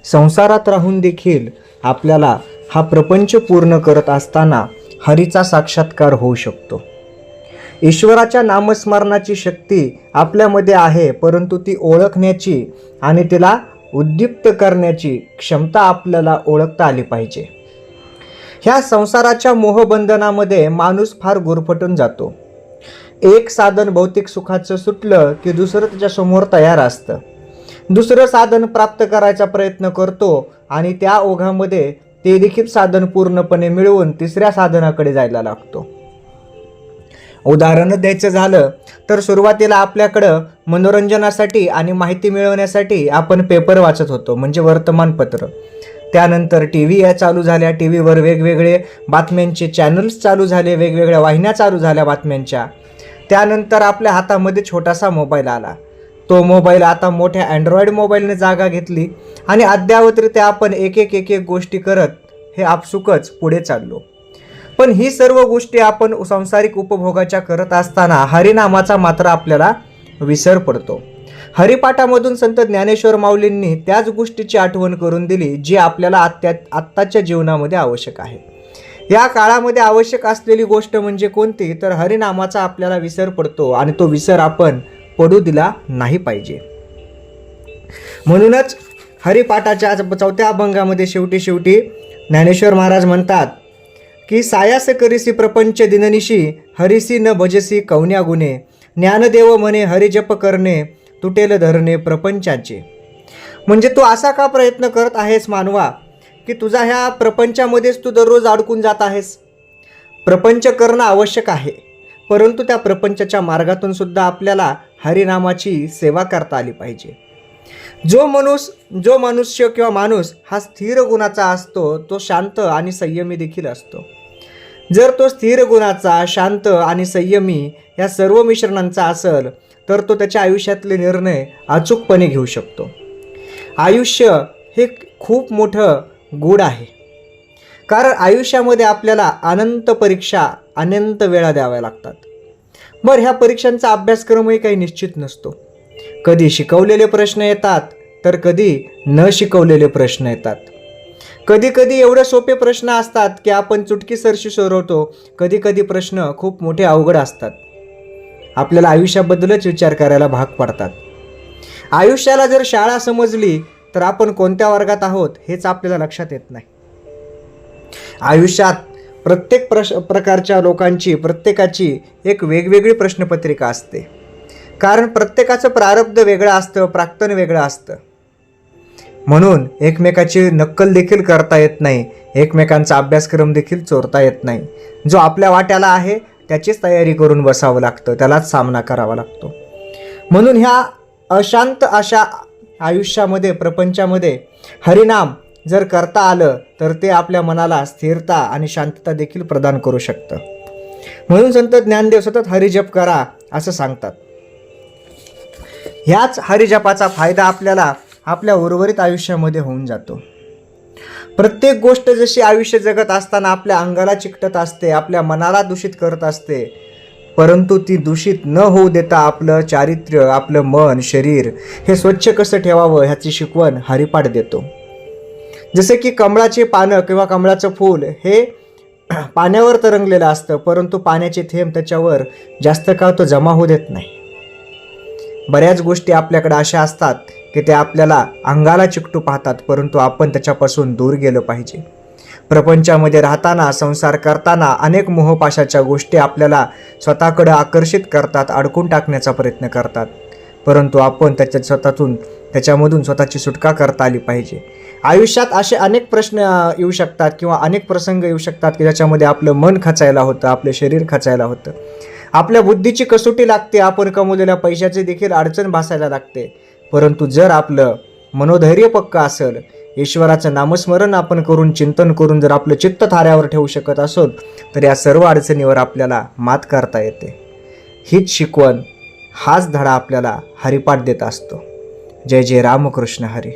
संसारात राहून देखील आपल्याला हा प्रपंच पूर्ण करत असताना हरीचा साक्षात्कार होऊ शकतो. ईश्वराच्या नामस्मरणाची शक्ती आपल्यामध्ये आहे, परंतु ती ओळखण्याची आणि तिला उद्दीप्त करण्याची क्षमता आपल्याला ओळखता आली पाहिजे. ह्या संसाराच्या मोहबंधनामध्ये माणूस फार गुरफटून जातो. एक साधन भौतिक सुखाचं सुटलं की दुसरं त्याच्यासमोर तयार असतं. दुसरं साधन प्राप्त करायचा प्रयत्न करतो आणि त्या ओघामध्ये ते देखील साधन पूर्णपणे मिळवून तिसऱ्या साधनाकडे जायला लागतो. उदाहरण द्यायचं झालं तर सुरुवातीला आपल्याकडं मनोरंजनासाठी आणि माहिती मिळवण्यासाठी आपण पेपर वाचत होतो, म्हणजे वर्तमानपत्र. त्यानंतर टी व्ही चालू झाल्या, टी व्हीवर वेगवेगळे बातम्यांचे चॅनल्स चालू झाले, वेगवेगळ्या वाहिन्या चालू झाल्या बातम्यांच्या. त्यानंतर आपल्या हातामध्ये छोटासा मोबाईल आला. तो मोबाईल आता मोठ्या अँड्रॉइड मोबाईलने जागा घेतली आणि अद्यावतरित्या आपण एक एक गोष्टी करत हे आपसुकच पुढे चाललो. पण ही सर्व गोष्टी आपण सांसारिक उपभोगाच्या करत असताना हरिनामाचा मात्र आपल्याला विसर पडतो. हरिपाठामधून संत ज्ञानेश्वर माऊलींनी त्याच गोष्टीची आठवण करून दिली जी आपल्याला आत्ताच्या जीवनामध्ये आवश्यक आहे. या काळामध्ये आवश्यक असलेली गोष्ट म्हणजे कोणती, तर हरिनामाचा आपल्याला विसर पडतो आणि तो विसर आपण पडू दिला नाही पाहिजे. म्हणूनच हरिपाठाच्या 4थ्या अभंगामध्ये शेवटी ज्ञानेश्वर महाराज म्हणतात की सायास करिसी प्रपंच दिननिशी हरिसी न भजसी कवन्या गुणे ज्ञानदेव म्हणे हरिजप करणे तुटेल धरणे प्रपंचाचे. म्हणजे तू असा का प्रयत्न करत आहेस मानवा की तुझा ह्या प्रपंचामध्येच तू दररोज अडकून जात आहेस. प्रपंच करणं आवश्यक आहे, परंतु त्या प्रपंचाच्या मार्गातून सुद्धा आपल्याला हरिनामाची सेवा करता आली पाहिजे. जो मनुष्य किंवा माणूस हा स्थिर गुणाचा असतो तो शांत आणि संयमी देखील असतो. जर तो स्थिर गुणाचा, शांत आणि संयमी या सर्व मिश्रणांचा असेल तर तो त्याच्या आयुष्यातले निर्णय अचूकपणे घेऊ शकतो. आयुष्य हे खूप मोठं गूढ आहे, कारण आयुष्यामध्ये आपल्याला अनंत परीक्षा अनंत वेळा द्याव्या लागतात. बरं, ह्या परीक्षांचा अभ्यासक्रमही काही निश्चित नसतो. कधी शिकवलेले प्रश्न येतात तर कधी न शिकवलेले प्रश्न येतात. कधी एवढे सोपे प्रश्न असतात की आपण चुटकीसरशी सोडवतो. कधी प्रश्न खूप मोठे अवघड असतात. आपल्याला आयुष्याबद्दलच विचार करायला भाग पडतात. आयुष्याला जर शाळा समजली तर आपण कोणत्या वर्गात आहोत हेच आपल्याला लक्षात येत नाही. आयुष्यात प्रत्येक प्रकारच्या लोकांची, प्रत्येकाची एक वेगवेगळी प्रश्नपत्रिका असते, कारण प्रत्येकाचं प्रारब्ध वेगळं असतं, प्राक्तन वेगळं असतं. म्हणून एकमेकाची नक्कल देखील करता येत नाही, एकमेकांचा अभ्यासक्रम देखील चोरता येत नाही. जो आपल्या वाट्याला आहे त्याचीच तयारी करून बसावं लागतं, त्यालाच सामना करावा लागतो. म्हणून ह्या अशांत अशा आयुष्यामध्ये, प्रपंचामध्ये हरिनाम जर करता आलं तर ते आपल्या मनाला स्थिरता आणि शांतता देखील प्रदान करू शकतं. म्हणून संत ज्ञानदेव सतत हरिजप करा असं सांगतात. ह्याच हरिजपाचा फायदा आपल्याला आपल्या उर्वरित आयुष्यामध्ये होऊन जातो. प्रत्येक गोष्ट जशी आयुष्य जगत असताना आपल्या अंगाला चिकटत असते, आपल्या मनाला दूषित करत असते, परंतु ती दूषित न होऊ देता आपलं चारित्र्य, आपलं मन, शरीर हे स्वच्छ कसं ठेवावं ह्याची शिकवण हरिपाठ देतो. जसे की कमळाची पानं किंवा कमळाचं फूल हे पाण्यावर तरंगलेलं असतं, परंतु पाण्याचे थेंब त्याच्यावर जास्त काळ तो जमा होऊ देत नाही. बऱ्याच गोष्टी आपल्याकडे अशा असतात की ते आपल्याला अंगाला चिकटू पाहतात, परंतु आपण त्याच्यापासून दूर गेलं पाहिजे. प्रपंचामध्ये राहताना, संसार करताना अनेक मोहपाशाच्या गोष्टी आपल्याला स्वतःकडे आकर्षित करतात, अडकून टाकण्याचा प्रयत्न करतात, परंतु आपण त्याच्यामधून स्वतःची सुटका करता आली पाहिजे. आयुष्यात असे अनेक प्रश्न येऊ शकतात किंवा अनेक प्रसंग येऊ शकतात की ज्याच्यामध्ये आपलं मन खचायला होतं, आपलं शरीर खचायला होतं, आपल्या बुद्धीची कसोटी लागते, आपण कमवलेल्या पैशाची देखील अडचण भासायला लागते. परंतु जर आपलं मनोधैर्य पक्का असेल, ईश्वराचं नामस्मरण आपण करून, चिंतन करून जर आपलं चित्त थाऱ्यावर ठेवू शकत असोल तर या सर्व अडचणीवर आपल्याला मात करता येते. हीच शिकवण, हाच धडा आपल्याला हरिपाठ देत असतो. जय जय रामकृष्ण हरी.